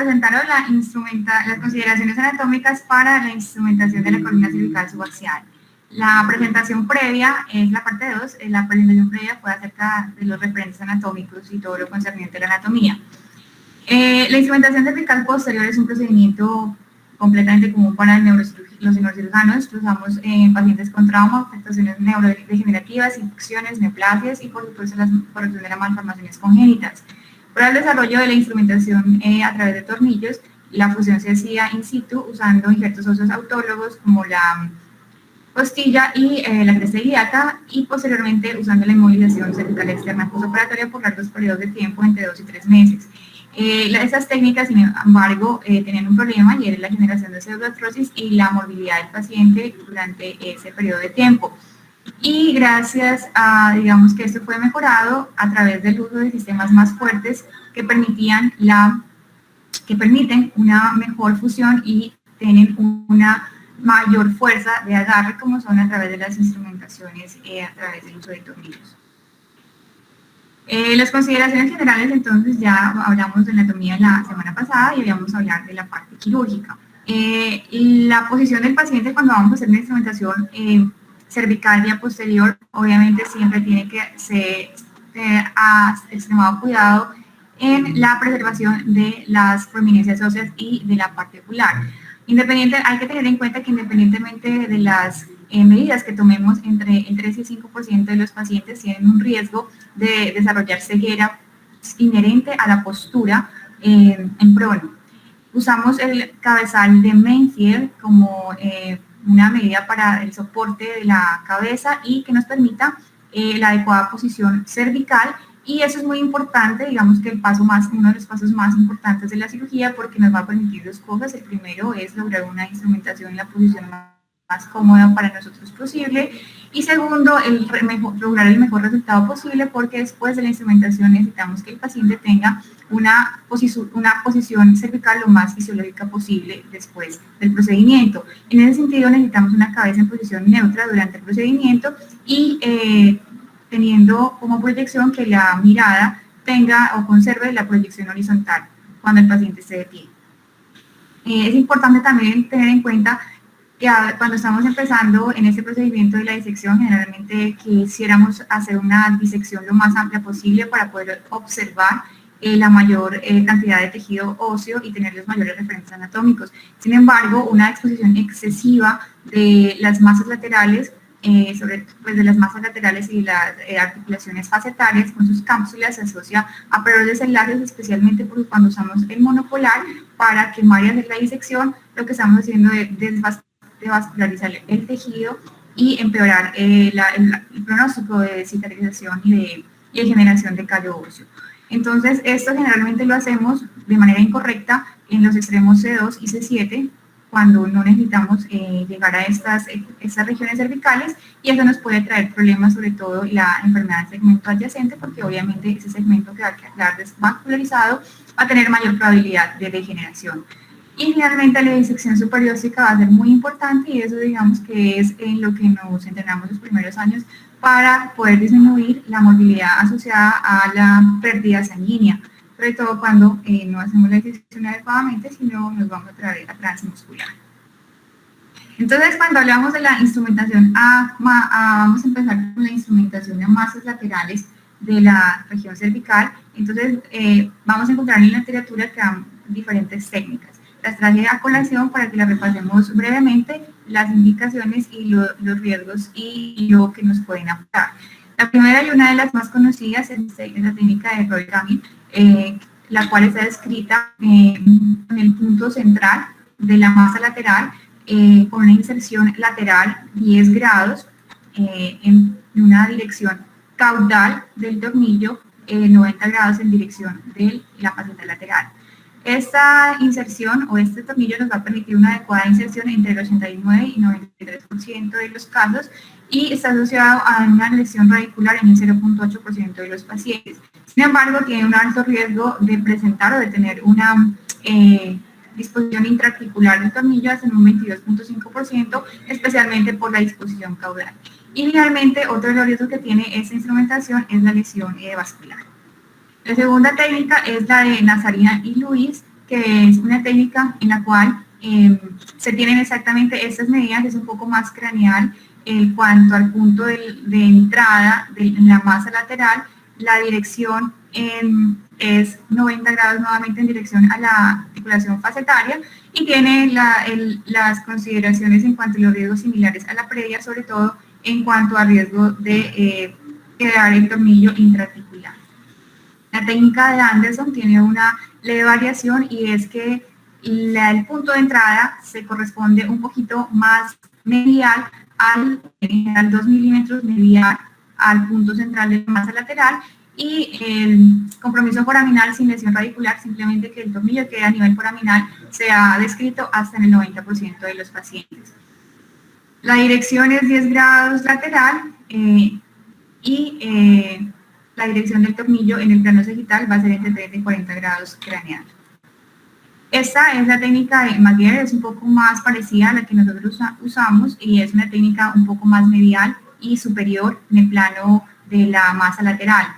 presentaron las consideraciones anatómicas para la instrumentación de la columna cervical subaxial. La presentación previa es la parte 2, la presentación previa fue acerca de los referentes anatómicos y todo lo concerniente a la anatomía. La instrumentación cervical posterior es un procedimiento completamente común para los neurocirujanos. Lo usamos en pacientes con trauma, afectaciones neurodegenerativas, infecciones, neoplasias y por supuesto la corrección de las malformaciones congénitas. Para el desarrollo de la instrumentación a través de tornillos, la fusión se hacía in situ usando injertos óseos autólogos como la costilla y la cresta ilíaca, y posteriormente usando la inmovilización cervical externa postoperatoria por largos periodos de tiempo, entre 2 y 3 meses. Estas técnicas, sin embargo, tenían un problema, y era la generación de pseudoartrosis y la morbilidad del paciente durante ese periodo de tiempo. Y gracias a, digamos, que esto fue mejorado a través del uso de sistemas más fuertes que permiten una mejor fusión y tienen una mayor fuerza de agarre, como son a través de las instrumentaciones, a través del uso de tornillos. Las consideraciones generales, entonces, ya hablamos de anatomía la semana pasada y vamos a hablar de la parte quirúrgica. La posición del paciente cuando vamos a hacer una instrumentación cervical vía posterior, obviamente siempre tiene que ser extremado cuidado en la preservación de las prominencias óseas y de la parte ocular. Hay que tener en cuenta que independientemente de las medidas que tomemos, entre el 3 y el 5% de los pacientes tienen un riesgo de desarrollar ceguera inherente a la postura en prono. Usamos el cabezal de Mansfield como una medida para el soporte de la cabeza y que nos permita la adecuada posición cervical, y eso es muy importante, digamos que uno de los pasos más importantes de la cirugía, porque nos va a permitir dos cosas. El primero es lograr una instrumentación en la posición más cómoda para nosotros posible, y segundo, lograr el mejor resultado posible, porque después de la instrumentación necesitamos que el paciente tenga una posición cervical lo más fisiológica posible después del procedimiento. En ese sentido necesitamos una cabeza en posición neutra durante el procedimiento y teniendo como proyección que la mirada tenga o conserve la proyección horizontal cuando el paciente se detiene. Es importante también tener en cuenta que cuando estamos empezando en este procedimiento de la disección, generalmente quisiéramos hacer una disección lo más amplia posible para poder observar la mayor cantidad de tejido óseo y tener los mayores referentes anatómicos. Sin embargo, una exposición excesiva de las masas laterales, de las masas laterales y las articulaciones facetarias con sus cápsulas, se asocia a peores desenlaces, especialmente porque cuando usamos el monopolar para quemar y hacer la disección, lo que estamos haciendo es desvascularizar el tejido y empeorar el pronóstico de cicatrización y de generación de callo óseo. Entonces, esto generalmente lo hacemos de manera incorrecta en los extremos C2 y C7, cuando no necesitamos llegar a estas regiones cervicales, y eso nos puede traer problemas, sobre todo la enfermedad del segmento adyacente, porque obviamente ese segmento que va a quedar desvascularizado va a tener mayor probabilidad de degeneración. Y finalmente la disección superióstica va a ser muy importante, y eso, digamos, que es en lo que nos entrenamos los primeros años para poder disminuir la morbilidad asociada a la pérdida sanguínea, sobre todo cuando no hacemos la disección adecuadamente, sino nos vamos a traer a transmuscular. Entonces, cuando hablamos de la instrumentación vamos a empezar con la instrumentación de masas laterales de la región cervical. Entonces, vamos a encontrar en la literatura que dan diferentes técnicas. Las traje a colación para que las repasemos brevemente, las indicaciones y los riesgos y lo que nos pueden aportar. La primera y una de las más conocidas es la técnica de Roy Gamil, la cual está descrita en el punto central de la masa lateral, con una inserción lateral 10 grados en una dirección caudal del tornillo, 90 grados en dirección de la faceta lateral. Esta inserción o este tornillo nos va a permitir una adecuada inserción entre el 89 y 93% de los casos, y está asociado a una lesión radicular en el 0.8% de los pacientes. Sin embargo, tiene un alto riesgo de presentar o de tener una disposición intraarticular del tornillo hasta en un 22.5%, especialmente por la disposición caudal. Y finalmente, otro de los riesgos que tiene esta instrumentación es la lesión vascular. La segunda técnica es la de Nazarina y Luis, que es una técnica en la cual se tienen exactamente estas medidas, es un poco más craneal en cuanto al punto de entrada de la masa lateral. La dirección es 90 grados nuevamente en dirección a la articulación facetaria y tiene las consideraciones en cuanto a los riesgos similares a la previa, sobre todo en cuanto a riesgo de quedar el tornillo intraarticular. La técnica de Anderson tiene una leve variación y es que el punto de entrada se corresponde un poquito más medial al 2 milímetros medial al punto central de la masa lateral, y el compromiso foraminal sin lesión radicular, simplemente que el tornillo quede a nivel foraminal, se ha descrito hasta en el 90% de los pacientes. La dirección es 10 grados lateral y la dirección del tornillo en el plano sagital va a ser entre 30 y 40 grados craneal. Esta es la técnica de Maguire, es un poco más parecida a la que nosotros usamos y es una técnica un poco más medial y superior en el plano de la masa lateral.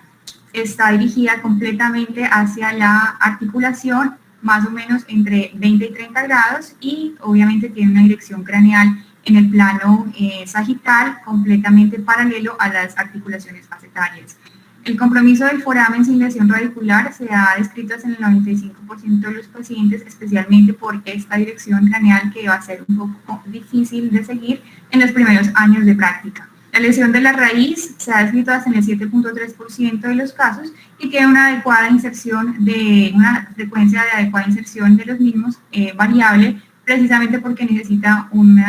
Está dirigida completamente hacia la articulación, más o menos entre 20 y 30 grados, y obviamente tiene una dirección craneal en el plano sagital completamente paralelo a las articulaciones facetarias. El compromiso del foramen sin lesión radicular se ha descrito en el 95% de los pacientes, especialmente por esta dirección craneal que va a ser un poco difícil de seguir en los primeros años de práctica. La lesión de la raíz se ha descrito hasta en el 7.3% de los casos y tiene una frecuencia de adecuada inserción de los mismos variable, precisamente porque necesita un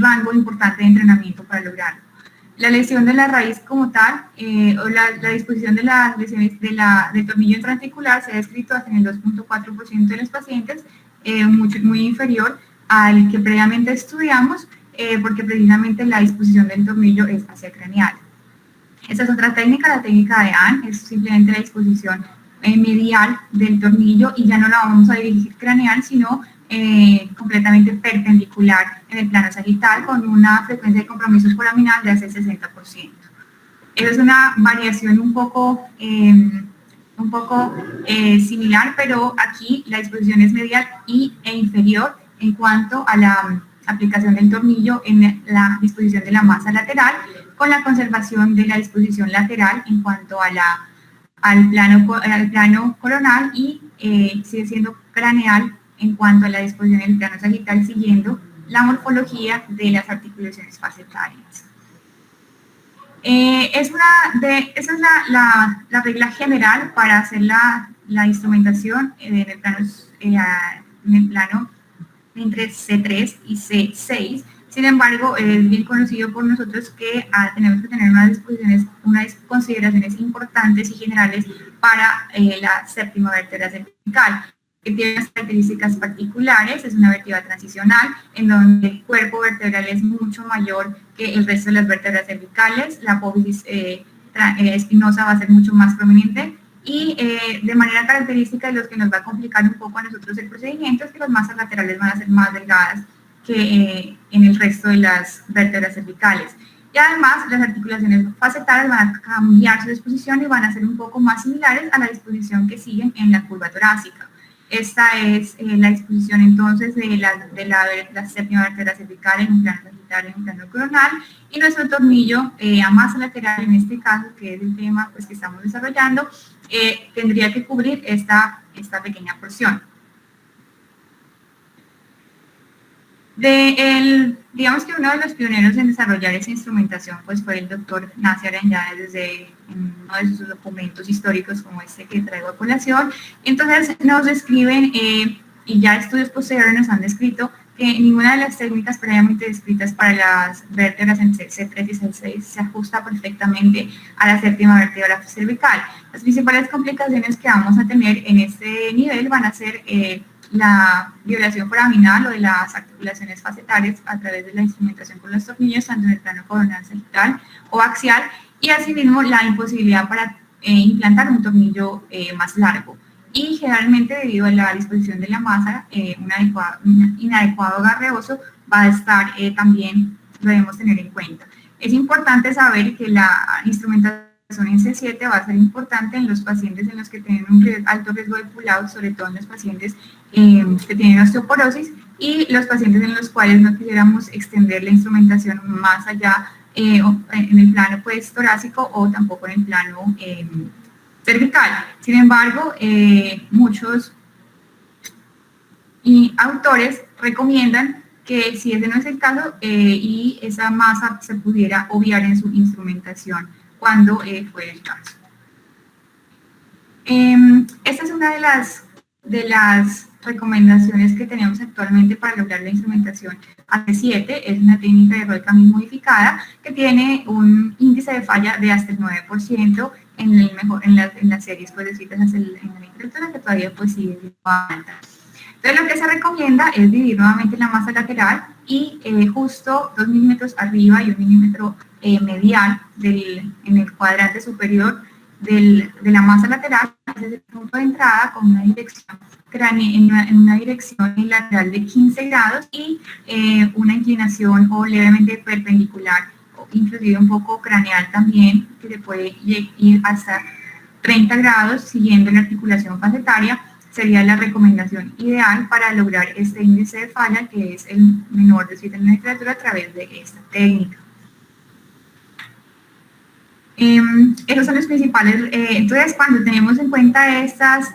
rango importante de entrenamiento para lograrlo. La lesión de la raíz como tal, o la disposición de las lesiones del tornillo intraarticular se ha descrito hasta en el 2.4% de los pacientes, muy inferior al que previamente estudiamos, porque precisamente la disposición del tornillo es hacia craneal. Esta es otra técnica, la técnica de Ann, es simplemente la disposición medial del tornillo y ya no la vamos a dirigir craneal, sino completamente perpendicular en el plano sagital con una frecuencia de compromiso foraminal de hasta el 60%. Esa es una variación un poco similar, pero aquí la disposición es medial e inferior en cuanto a la aplicación del tornillo en la disposición de la masa lateral, con la conservación de la disposición lateral en cuanto a al plano coronal, y sigue siendo craneal en cuanto a la disposición del plano sagital, siguiendo la morfología de las articulaciones facetarias. Esa es la regla general para hacer la instrumentación en el plano entre C3 y C6. Sin embargo, es bien conocido por nosotros que tenemos que tener unas consideraciones importantes y generales para la séptima vértebra cervical, que tiene unas características particulares. Es una vértebra transicional en donde el cuerpo vertebral es mucho mayor que el resto de las vértebras cervicales, la apófisis espinosa va a ser mucho más prominente, y de manera característica, de los que nos va a complicar un poco a nosotros el procedimiento, es que las masas laterales van a ser más delgadas que en el resto de las vértebras cervicales. Y además, las articulaciones facetarias van a cambiar su disposición y van a ser un poco más similares a la disposición que siguen en la curva torácica. Esta es la disposición entonces de la séptima vértebra cervical en un plano sagital y en un plano coronal, y nuestro tornillo a masa lateral, en este caso, que es el tema pues, que estamos desarrollando, tendría que cubrir esta pequeña porción. Digamos que uno de los pioneros en desarrollar esa instrumentación pues, fue el doctor Nasser Anjad, desde uno de sus documentos históricos como este que traigo a colación. Entonces nos describen, y ya estudios posteriores nos han descrito, que ninguna de las técnicas previamente descritas para las vértebras en C3 y C6 se ajusta perfectamente a la séptima vértebra cervical. Las principales complicaciones que vamos a tener en este nivel van a ser la violación foraminal o de las articulaciones facetarias a través de la instrumentación con los tornillos, tanto en el plano coronal, sagital o axial, y asimismo la imposibilidad para implantar un tornillo más largo. Y generalmente, debido a la disposición de la masa, un inadecuado agarre óseo va a estar también, lo debemos tener en cuenta. Es importante saber que la instrumentación en C7 va a ser importante en los pacientes en los que tienen un alto riesgo de pull-out, sobre todo en los pacientes que tienen osteoporosis y los pacientes en los cuales no quisiéramos extender la instrumentación más allá en el plano pues, torácico o tampoco en el plano cervical. Sin embargo, muchos autores recomiendan que si ese no es el caso y esa masa se pudiera obviar en su instrumentación cuando fuera el caso. Esta es una de las recomendaciones que tenemos actualmente para lograr la instrumentación AC7. Es una técnica de Roy-Camille modificada que tiene un índice de falla de hasta el 9% en las series pues, descritas en la literatura, que todavía pues sigue alta. Entonces lo que se recomienda es dividir nuevamente la masa lateral y justo 2 milímetros arriba y 1 milímetro medial en el cuadrante superior de la masa lateral, ese es el punto de entrada con una dirección en una dirección lateral de 15 grados y una inclinación o levemente perpendicular, o inclusive un poco craneal también, que se puede ir hasta 30 grados siguiendo la articulación facetaria. Sería la recomendación ideal para lograr este índice de falla, que es el menor descrito en la literatura a través de esta técnica. Esos son los principales. Entonces, cuando tenemos en cuenta estas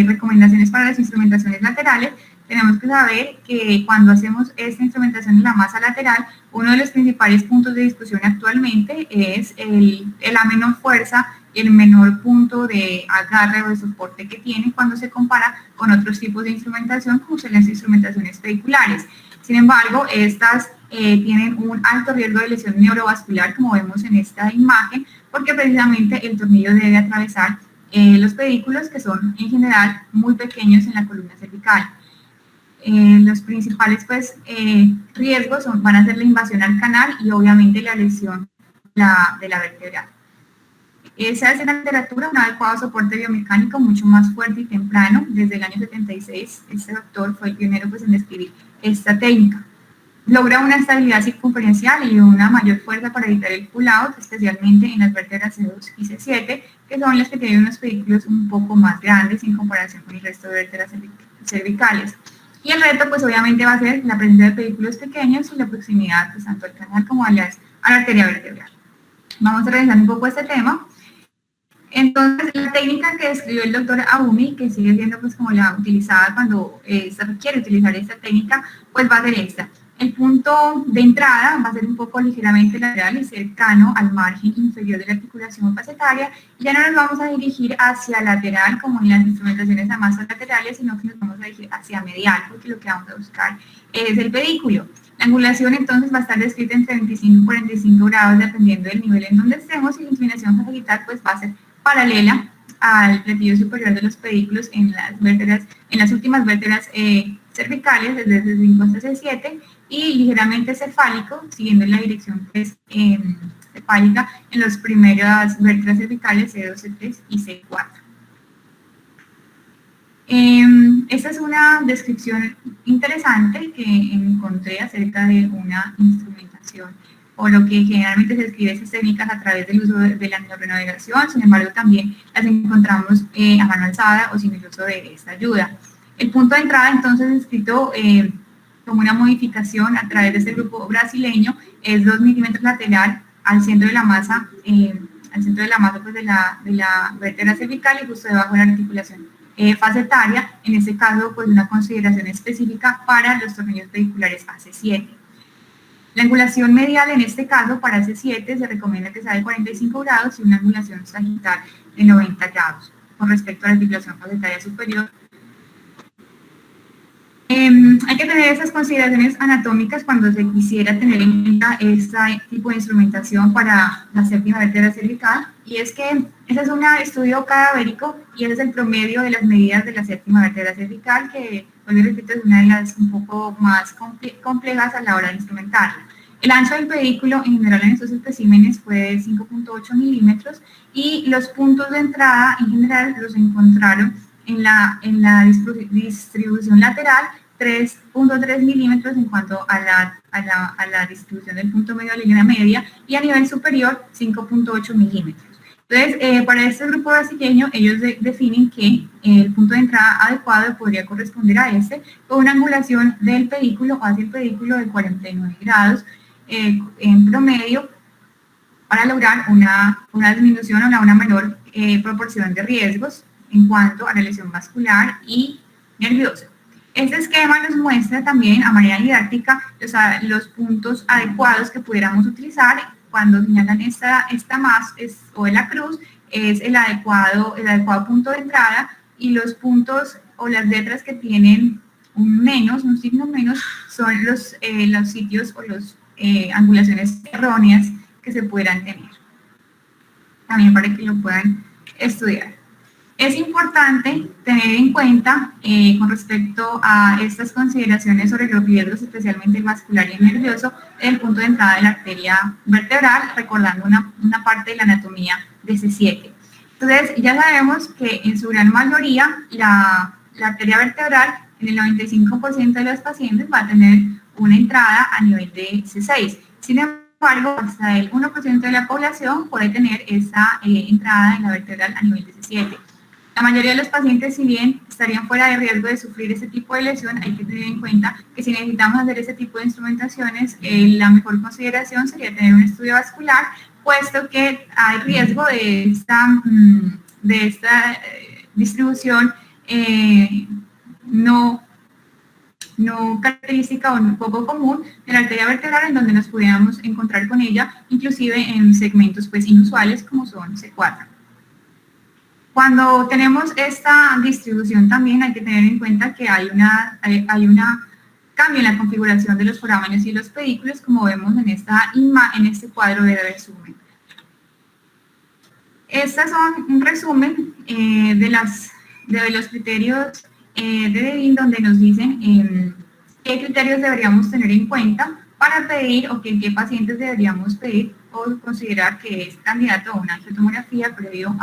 recomendaciones para las instrumentaciones laterales, tenemos que saber que cuando hacemos esta instrumentación en la masa lateral, uno de los principales puntos de discusión actualmente es la menor fuerza y el menor punto de agarre o de soporte que tiene cuando se compara con otros tipos de instrumentación, como son las instrumentaciones pediculares. Sin embargo, estas tienen un alto riesgo de lesión neurovascular, como vemos en esta imagen, porque precisamente el tornillo debe atravesar los pedículos, que son en general muy pequeños en la columna cervical. Los principales pues, riesgos van a ser la invasión al canal y obviamente la lesión de la vértebra. Esa es en la literatura un adecuado soporte biomecánico mucho más fuerte y temprano. Desde el año 76, este doctor fue el pionero pues, en describir esta técnica. Logra una estabilidad circunferencial y una mayor fuerza para evitar el pull-out, especialmente en las vértebras C2 y C7, que son las que tienen unos pedículos un poco más grandes en comparación con el resto de vértebras cervicales. Y el reto, pues obviamente va a ser la presencia de pedículos pequeños y la proximidad pues, tanto al canal como a la arteria vertebral. Vamos a revisar un poco este tema. Entonces, la técnica que describió el doctor Aumi, que sigue siendo pues como la utilizada cuando se requiere utilizar esta técnica, pues va a ser esta. El punto de entrada va a ser un poco ligeramente lateral y cercano al margen inferior de la articulación facetaria. Y ya no nos vamos a dirigir hacia lateral como en las instrumentaciones a masas laterales, sino que nos vamos a dirigir hacia medial, porque lo que vamos a buscar es el pedículo. La angulación entonces va a estar descrita entre 25 y 45 grados dependiendo del nivel en donde estemos, y la inclinación sagittal pues va a ser paralela al platillo superior de los pedículos en las últimas vértebras cervicales, desde C5 hasta C7, y ligeramente cefálico, siguiendo la dirección pues, cefálica en las primeras vértebras cervicales C2, C3 y C4. Esta es una descripción interesante que encontré acerca de una instrumentación, o lo que generalmente se escribe esas técnicas a través del uso de la neuronavegación. Sin embargo, también las encontramos a mano alzada o sin el uso de esta ayuda. El punto de entrada, entonces, escrito como una modificación a través de este grupo brasileño, es 2 milímetros lateral al centro de la masa, pues, de la vértebra cervical y justo debajo de la articulación facetaria, en este caso, pues una consideración específica para los tornillos pediculares AC7. La angulación medial, en este caso, para C7, se recomienda que sea de 45 grados y una angulación sagital de 90 grados. Con respecto a la articulación facetaria superior, hay que tener esas consideraciones anatómicas cuando se quisiera tener en cuenta este tipo de instrumentación para la séptima vértebra cervical, y es que ese es un estudio cadavérico y ese es el promedio de las medidas de la séptima vértebra cervical, que, vuelvo y repito, es una de las un poco más complejas a la hora de instrumentarla. El ancho del pedículo en general en estos especímenes fue de 5.8 milímetros y los puntos de entrada en general los encontraron en la distribución lateral 3.3 milímetros en cuanto a la distribución del punto medio de la línea media, y a nivel superior 5.8 milímetros. Entonces, para este grupo brasileño, ellos definen que el punto de entrada adecuado podría corresponder a este, con una angulación del pedículo hacia el pedículo de 49 grados en promedio, para lograr una disminución o una menor proporción de riesgos en cuanto a la lesión vascular y nerviosa. Este esquema nos muestra también a manera didáctica los puntos adecuados que pudiéramos utilizar cuando señalan esta más o la cruz, es el adecuado punto de entrada, y los puntos o las letras que tienen un signo menos, son los sitios o las angulaciones erróneas que se puedan tener. También para que lo puedan estudiar. Es importante tener en cuenta con respecto a estas consideraciones sobre los riesgos, especialmente el vascular y el nervioso, el punto de entrada de la arteria vertebral, recordando una parte de la anatomía de C7. Entonces, ya sabemos que en su gran mayoría la arteria vertebral, en el 95% de los pacientes, va a tener una entrada a nivel de C6. Sin embargo, hasta el 1% de la población puede tener esa entrada en la vertebral a nivel de C7. La mayoría de los pacientes, si bien estarían fuera de riesgo de sufrir este tipo de lesión, hay que tener en cuenta que si necesitamos hacer este tipo de instrumentaciones, la mejor consideración sería tener un estudio vascular, puesto que hay riesgo de esta distribución no característica o poco común de la arteria vertebral, en donde nos pudiéramos encontrar con ella, inclusive en segmentos pues inusuales como son C4. Cuando tenemos esta distribución, también hay que tener en cuenta que hay una cambio en la configuración de los forámenes y los pedículos, como vemos en este cuadro de resumen. Estas son un resumen de los criterios de Devine, donde nos dicen qué criterios deberíamos tener en cuenta para pedir, o qué pacientes deberíamos pedir o considerar que es candidato a una angiotomografía previo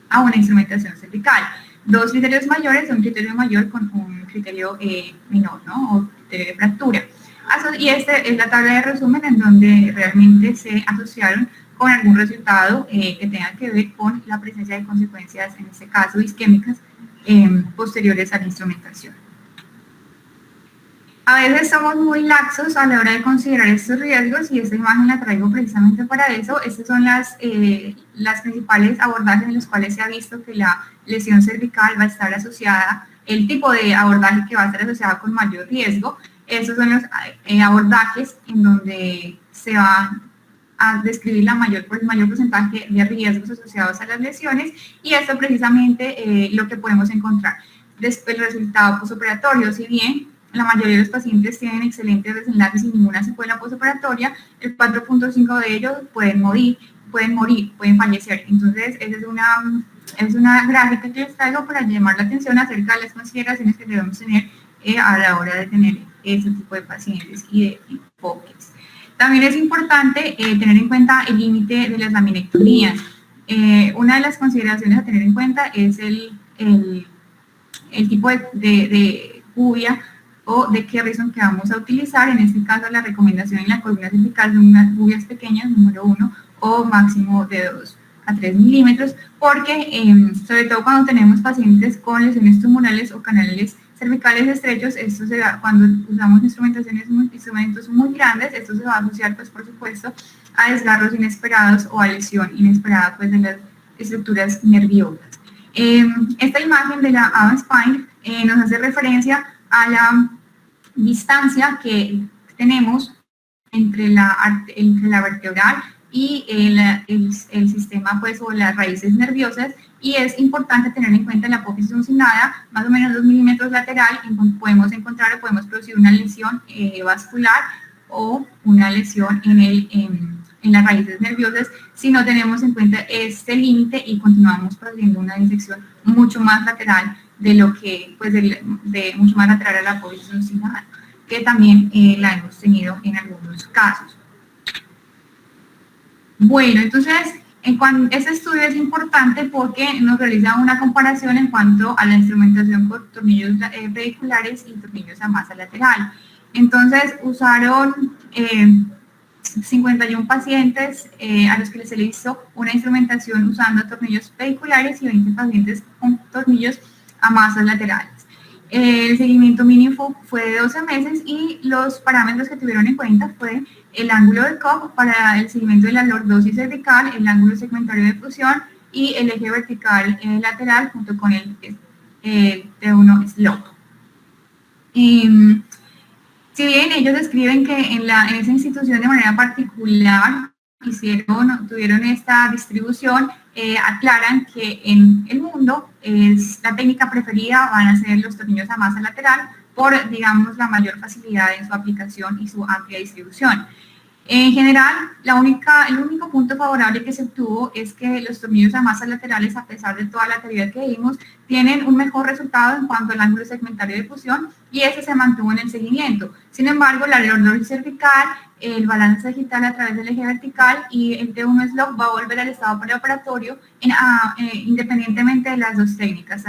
a una instrumentación cervical. Dos criterios mayores, un criterio mayor con un criterio menor, ¿no? O criterio de fractura. Y esta es la tabla de resumen en donde realmente se asociaron con algún resultado que tenga que ver con la presencia de consecuencias, en este caso isquémicas, posteriores a la instrumentación. A veces somos muy laxos a la hora de considerar estos riesgos, y esta imagen la traigo precisamente para eso. Estas son las principales abordajes en los cuales se ha visto que la lesión cervical va a estar asociada, el tipo de abordaje que va a estar asociado con mayor riesgo. Estos son los abordajes en donde se va a describir el mayor porcentaje de riesgos asociados a las lesiones, y esto precisamente lo que podemos encontrar. Después, el resultado postoperatorio, si bien la mayoría de los pacientes tienen excelentes desenlaces sin ninguna secuela postoperatoria, el 4.5 de ellos pueden morir, pueden fallecer. Entonces, esa es una gráfica que les traigo para llamar la atención acerca de las consideraciones que debemos tener a la hora de tener este tipo de pacientes y de enfoques. También es importante tener en cuenta el límite de las laminectomías. Una de las consideraciones a tener en cuenta es el tipo de cubia o de Kerrison que vamos a utilizar. En este caso, la recomendación en la columna cervical son unas cubias pequeñas, número 1, o máximo de 2 a 3 milímetros, porque sobre todo cuando tenemos pacientes con lesiones tumorales o canales cervicales estrechos, esto se da cuando usamos instrumentos muy grandes. Esto se va a asociar, pues, por supuesto, a desgarros inesperados o a lesión inesperada, pues, de las estructuras nerviosas. Esta imagen de la AVA Spine nos hace referencia a la distancia que tenemos entre la vertebral y el sistema, pues, o las raíces nerviosas, y es importante tener en cuenta la apófisis uncinada, más o menos 2 milímetros lateral, podemos encontrar o podemos producir una lesión vascular o una lesión en las raíces nerviosas si no tenemos en cuenta este límite y continuamos produciendo una disección mucho más lateral de lo que, pues, mucho más lateral a la apófisis uncinada, que también la hemos tenido en algunos casos. Bueno, entonces, este estudio es importante porque nos realiza una comparación en cuanto a la instrumentación con tornillos pediculares y tornillos a masa lateral. Entonces, usaron 51 pacientes a los que se le hizo una instrumentación usando tornillos pediculares y 20 pacientes con tornillos a masas laterales. El seguimiento mínimo fue de 12 meses y los parámetros que tuvieron en cuenta fue el ángulo de Cobb para el seguimiento de la lordosis cervical, el ángulo segmentario de fusión y el eje vertical lateral junto con el T1 slope. Si bien ellos describen que en esa institución de manera particular tuvieron esta distribución, aclaran que en el mundo la técnica preferida van a ser los tornillos a masa lateral por, digamos, la mayor facilidad en su aplicación y su amplia distribución. En general, el único punto favorable que se obtuvo es que los tornillos a masas laterales, a pesar de toda la teoría que vimos, tienen un mejor resultado en cuanto al ángulo segmentario de fusión y ese se mantuvo en el seguimiento. Sin embargo, la lordosis cervical, el balance sagital a través del eje vertical y el T1 slope va a volver al estado preoperatorio independientemente de las dos técnicas,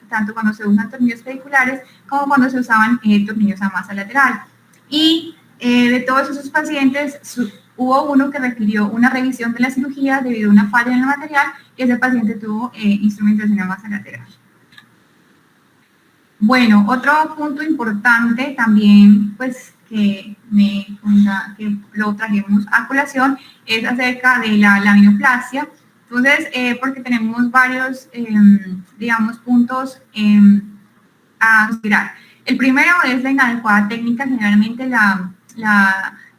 tanto cuando se usan tornillos pediculares como cuando se usaban tornillos a masa lateral. Y de todos esos pacientes, hubo uno que requirió una revisión de la cirugía debido a una falla en el material y ese paciente tuvo instrumentación a masa lateral. Bueno, otro punto importante también, pues, que lo trajimos a colación es acerca de la laminoplastia. Entonces, porque tenemos varios, digamos, puntos a considerar. El primero es la inadecuada técnica. Generalmente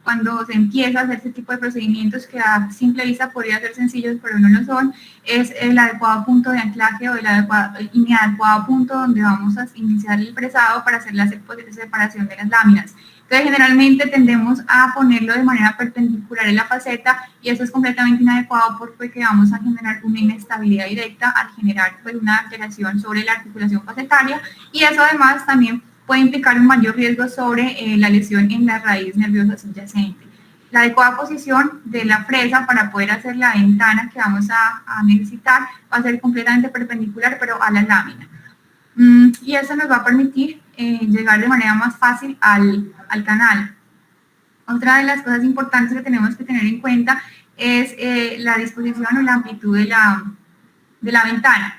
cuando se empieza a hacer este tipo de procedimientos que a simple vista podría ser sencillos, pero no lo son, es el adecuado punto de anclaje o el inadecuado punto donde vamos a iniciar el fresado para hacer la separación de las láminas. Entonces, generalmente tendemos a ponerlo de manera perpendicular en la faceta y eso es completamente inadecuado porque vamos a generar una inestabilidad directa al generar pues, una alteración sobre la articulación facetaria y eso además también puede implicar un mayor riesgo sobre la lesión en la raíz nerviosa subyacente. La adecuada posición de la fresa para poder hacer la ventana que vamos a necesitar va a ser completamente perpendicular pero a la lámina. Y eso nos va a permitir llegar de manera más fácil al canal. Otra de las cosas importantes que tenemos que tener en cuenta es la disposición o la amplitud de la ventana.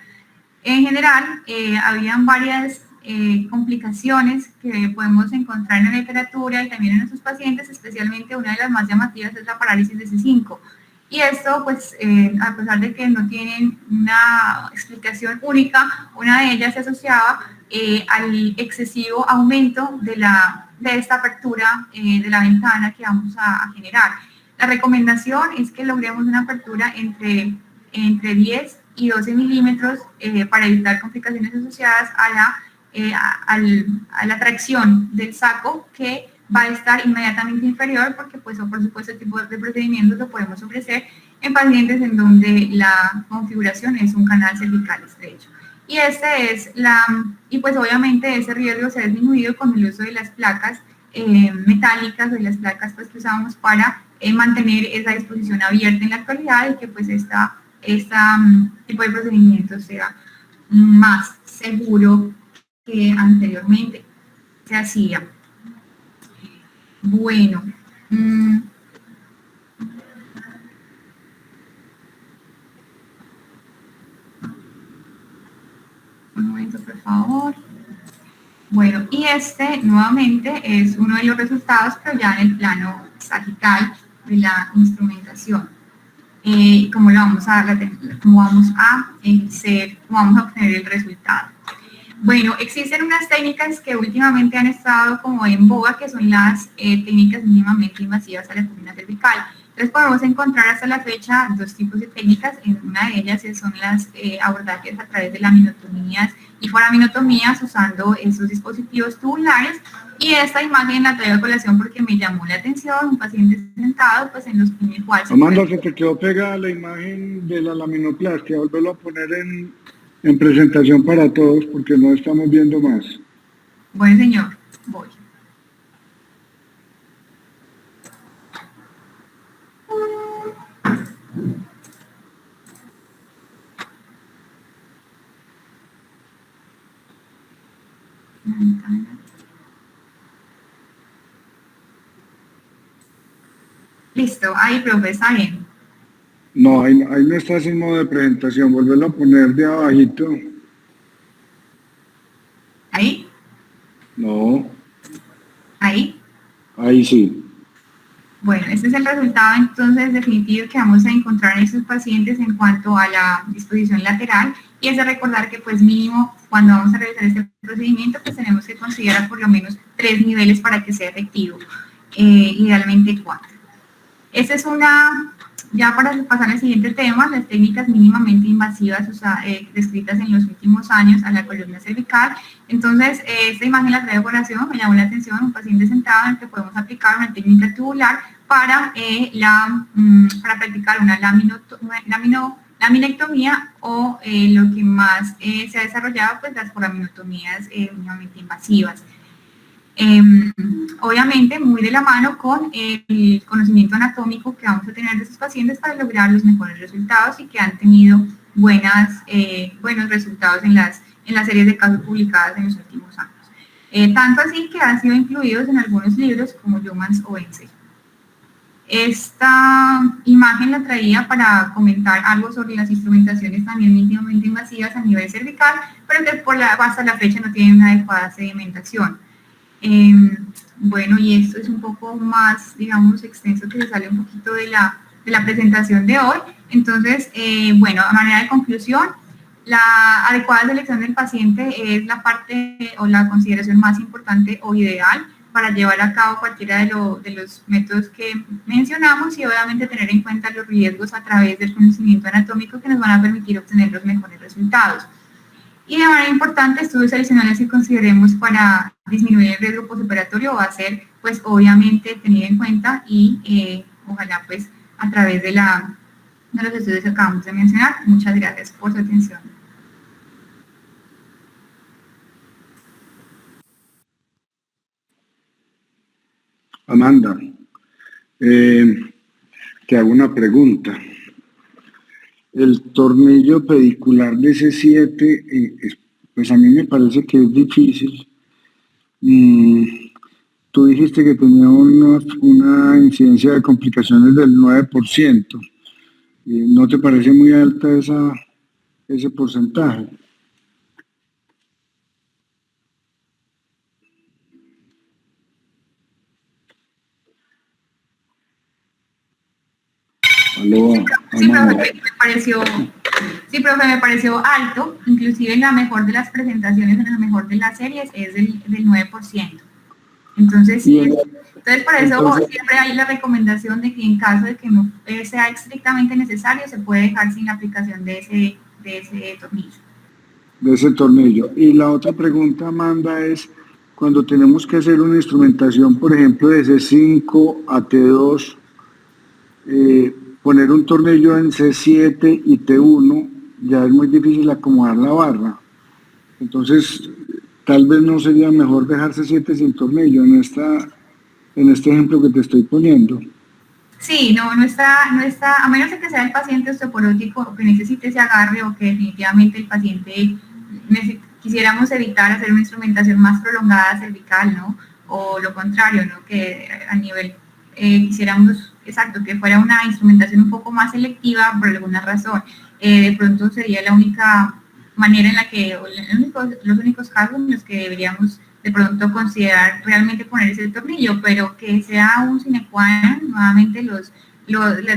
En general, habían varias complicaciones que podemos encontrar en la literatura y también en nuestros pacientes, especialmente una de las más llamativas es la parálisis de C5. Y esto, pues, a pesar de que no tienen una explicación única, una de ellas se asociaba al excesivo aumento de esta apertura de la ventana que vamos a generar. La recomendación es que logremos una apertura entre 10 y 12 milímetros para evitar complicaciones asociadas a la tracción del saco que va a estar inmediatamente inferior porque pues por supuesto este tipo de procedimientos lo podemos ofrecer en pacientes en donde la configuración es un canal cervical estrecho. Y pues obviamente ese riesgo se ha disminuido con el uso de las placas metálicas, de las placas pues, que usamos para mantener esa disposición abierta en la actualidad y que pues este tipo de procedimiento sea más seguro que anteriormente se hacía. Bueno, un momento, por favor. Bueno, y este nuevamente es uno de los resultados, pero ya en el plano sagital de la instrumentación. Cómo vamos a obtener el resultado. Bueno, existen unas técnicas que últimamente han estado como en boga, que son las técnicas mínimamente invasivas a la columna cervical. Entonces podemos encontrar hasta la fecha dos tipos de técnicas. Una de ellas son las abordajes a través de laminotomías y foraminotomías usando esos dispositivos tubulares. Y esta imagen la traigo a colación porque me llamó la atención, un paciente sentado pues en el cual... Amanda, se te quedó pegada la imagen de la laminoplastia, volverlo a poner en presentación para todos porque no estamos viendo más. Bueno, señor, voy. Listo, ahí, profe, está bien. No, ahí no estás en modo de presentación, vuélvelo a poner de abajito. Ahí, No, ahí. ahí sí. Bueno, este es el resultado entonces definitivo que vamos a encontrar en estos pacientes en cuanto a la disposición lateral, y es de recordar que pues mínimo cuando vamos a realizar este procedimiento pues tenemos que considerar por lo menos 3 niveles para que sea efectivo, idealmente 4. Esta es una, ya para pasar al siguiente tema, las técnicas mínimamente invasivas descritas en los últimos años a la columna cervical. Entonces, esta imagen la traigo a colación, me llamó la atención, un paciente sentado en el que podemos aplicar una técnica tubular para practicar una laminectomía o lo que más se ha desarrollado, pues las foraminotomías mínimamente invasivas. Obviamente muy de la mano con el conocimiento anatómico que vamos a tener de estos pacientes para lograr los mejores resultados y que han tenido buenos resultados en las series de casos publicadas en los últimos años. Tanto así que han sido incluidos en algunos libros como Jomans o Wenzel. Esta imagen la traía para comentar algo sobre las instrumentaciones también mínimamente invasivas a nivel cervical, pero que hasta la fecha no tienen una adecuada sedimentación. Bueno, y esto es un poco más, digamos, extenso, que se sale un poquito de la presentación de hoy. Entonces, bueno, a manera de conclusión, la adecuada selección del paciente es la parte o la consideración más importante o ideal para llevar a cabo cualquiera de los métodos que mencionamos, y obviamente tener en cuenta los riesgos a través del conocimiento anatómico que nos van a permitir obtener los mejores resultados. Y de manera importante, estudios adicionales que consideremos para disminuir el riesgo postoperatorio va a ser, pues, obviamente, tenido en cuenta y ojalá, pues, a través de los estudios que acabamos de mencionar. Muchas gracias por su atención. Amanda, te hago una pregunta. El tornillo pedicular de C7, pues a mí me parece que es difícil. Tú dijiste que tenía una incidencia de complicaciones del 9%. ¿No te parece muy alta ese porcentaje? Aló, Amanda. Sí, profe, me pareció alto, inclusive en la mejor de las presentaciones, en la mejor de las series, es del 9%. Entonces, sí, por eso siempre hay la recomendación de que en caso de que no sea estrictamente necesario, se puede dejar sin la aplicación de ese tornillo. De ese tornillo. Y la otra pregunta, Amanda, es cuando tenemos que hacer una instrumentación, por ejemplo, de C5 a T2, poner un tornillo en C7 y T1, ya es muy difícil acomodar la barra. Entonces, tal vez no sería mejor dejar C7 sin tornillo en este ejemplo que te estoy poniendo. Sí, no está, a menos de que sea el paciente osteoporótico o que necesite ese agarre, o que definitivamente el paciente quisiéramos evitar hacer una instrumentación más prolongada cervical, ¿no? O lo contrario, ¿no? Que a nivel quisiéramos, exacto, que fuera una instrumentación un poco más selectiva por alguna razón. De pronto sería la única manera en la que, los únicos casos en los que deberíamos de pronto considerar realmente poner ese tornillo, pero que sea un sine qua non. Nuevamente las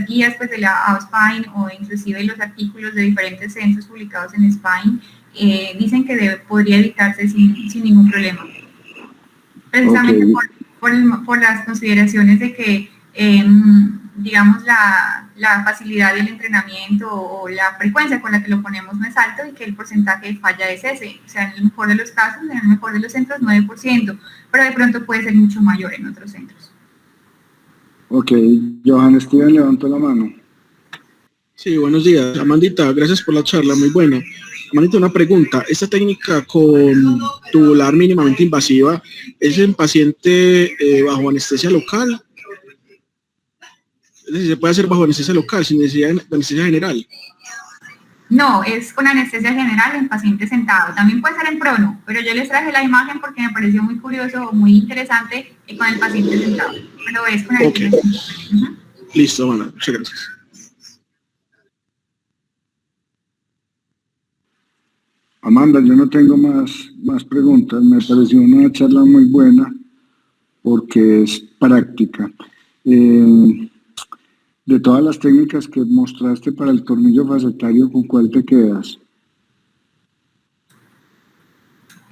guías, pues, de la AOSPINE o inclusive los artículos de diferentes centros publicados en SPINE dicen que podría evitarse sin ningún problema. Precisamente por las consideraciones de que, digamos, la facilidad del entrenamiento o la frecuencia con la que lo ponemos no es alto, y que el porcentaje de falla es ese. O sea, en el mejor de los casos, en el mejor de los centros, 9%, pero de pronto puede ser mucho mayor en otros centros. Ok, Johan Steven levantó la mano. Sí, buenos días. Amandita, gracias por la charla, muy buena. Amandita, una pregunta. ¿Esta técnica con tubular mínimamente invasiva es en paciente bajo anestesia local? Es decir, ¿se puede hacer bajo anestesia local, sin necesidad de anestesia general? No, es con anestesia general en paciente sentado. También puede ser en prono, pero yo les traje la imagen porque me pareció muy curioso o muy interesante con el paciente sentado. Pero es con anestesia general. Listo, Amanda, muchas gracias. Amanda, yo no tengo más preguntas. Me pareció una charla muy buena porque es práctica. De todas las técnicas que mostraste para el tornillo facetario, ¿con cuál te quedas?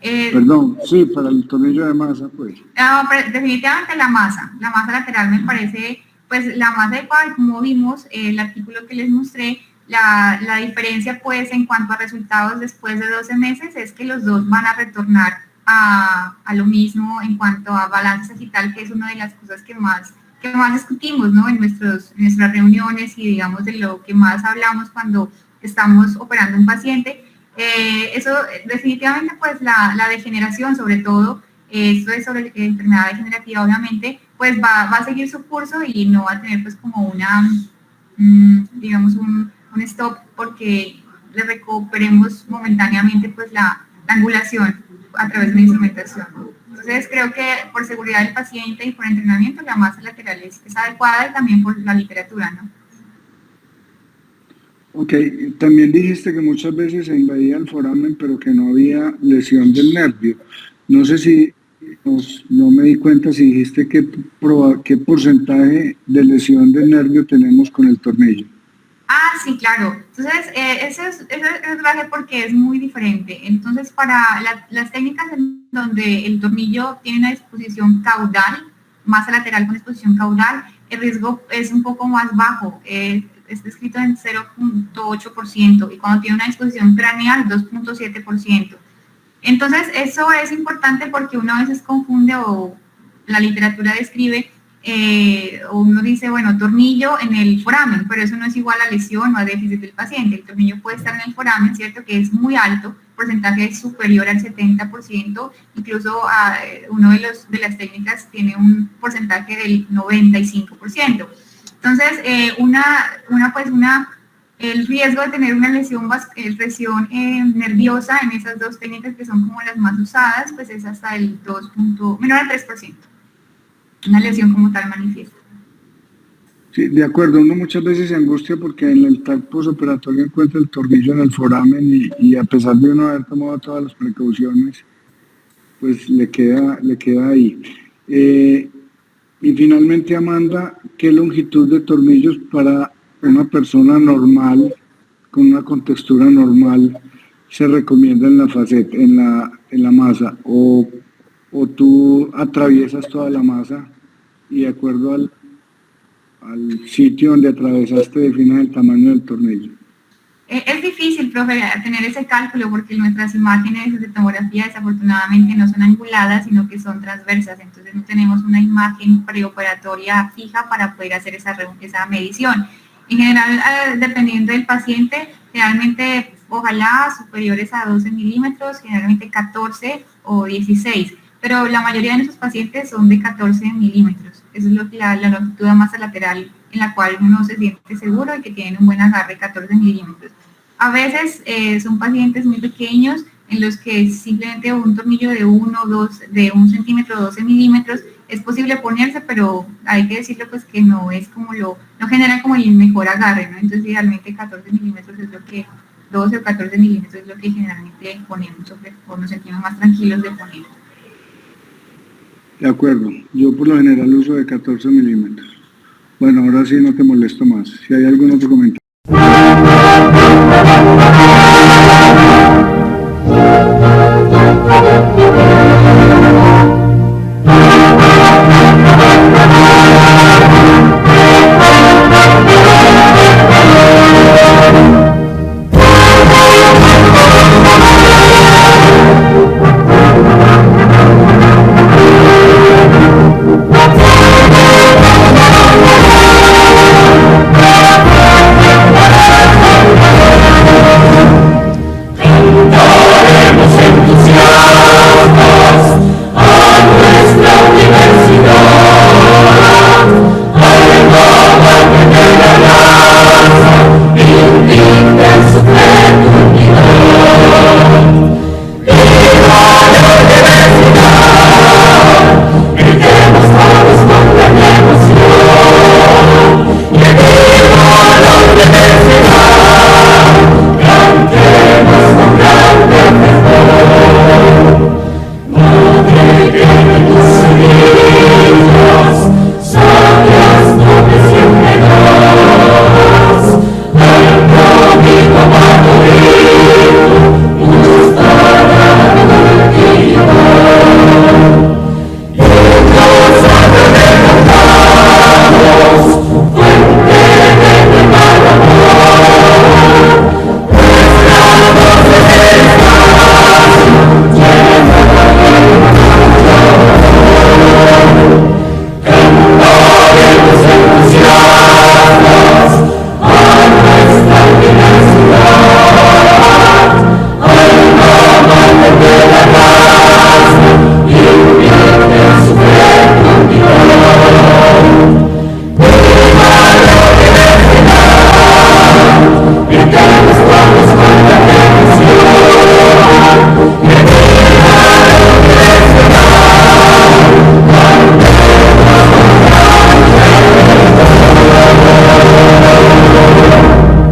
Perdón, sí, para el tornillo de masa, pues. No, pero definitivamente la masa lateral me parece, pues la más adecuada, como vimos, el artículo que les mostré, la diferencia pues en cuanto a resultados después de 12 meses es que los dos van a retornar a lo mismo en cuanto a balance sagital, que es una de las cosas que más discutimos, ¿no? En nuestras reuniones y digamos de lo que más hablamos cuando estamos operando un paciente. Eso definitivamente pues la degeneración sobre todo, esto es sobre enfermedad degenerativa obviamente, pues va a seguir su curso y no va a tener pues como una, digamos un stop porque le recuperemos momentáneamente pues la angulación a través de la instrumentación. Entonces creo que por seguridad del paciente y por entrenamiento la masa lateral es adecuada y también por la literatura, ¿no? Ok, también dijiste que muchas veces se invadía el foramen, pero que no había lesión del nervio. No sé si, no me di cuenta si dijiste qué porcentaje de lesión del nervio tenemos con el tornillo. Ah, sí, claro. Entonces, eso es traje porque es muy diferente. Entonces, para las técnicas en donde el tornillo tiene una disposición caudal, masa lateral con disposición caudal, el riesgo es un poco más bajo. Está escrito en 0.8% y cuando tiene una disposición craneal, 2.7%. Entonces, eso es importante porque uno a veces confunde o la literatura describe o uno dice, bueno, tornillo en el foramen, pero eso no es igual a lesión o a déficit del paciente. El tornillo puede estar en el foramen, ¿cierto? Que es muy alto, porcentaje superior al 70%, incluso uno de las técnicas tiene un porcentaje del 95%. Entonces, el riesgo de tener una lesión nerviosa en esas dos técnicas que son como las más usadas, pues es hasta el menor al 3%. Una lesión como tal manifiesta. Sí, de acuerdo. Uno muchas veces se angustia porque en el TAC posoperatorio encuentra el tornillo en el foramen y a pesar de uno haber tomado todas las precauciones, pues le queda ahí. Y finalmente, Amanda, ¿qué longitud de tornillos para una persona normal, con una contextura normal, se recomienda en la faceta, en la masa? ¿O tú atraviesas toda la masa y de acuerdo al sitio donde atravesaste defines el tamaño del tornillo? Es difícil, profe, tener ese cálculo porque nuestras imágenes de tomografía desafortunadamente no son anguladas, sino que son transversas, entonces no tenemos una imagen preoperatoria fija para poder hacer esa medición. En general, dependiendo del paciente, generalmente, ojalá superiores a 12 milímetros, generalmente 14 o 16, pero la mayoría de nuestros pacientes son de 14 milímetros. Eso es la longitud de masa lateral en la cual uno se siente seguro y que tienen un buen agarre, 14 milímetros. A veces son pacientes muy pequeños en los que simplemente un tornillo de 1 centímetro, 12 milímetros, es posible ponerse, pero hay que decirlo pues que no es como no genera como el mejor agarre, ¿no? Entonces idealmente 14 milímetros es lo que, 12 o 14 milímetros es lo que generalmente ponemos, o nos sentimos más tranquilos de poner. De acuerdo, yo por lo general uso de 14 milímetros. Bueno, ahora sí no te molesto más. Si hay algún otro comentario.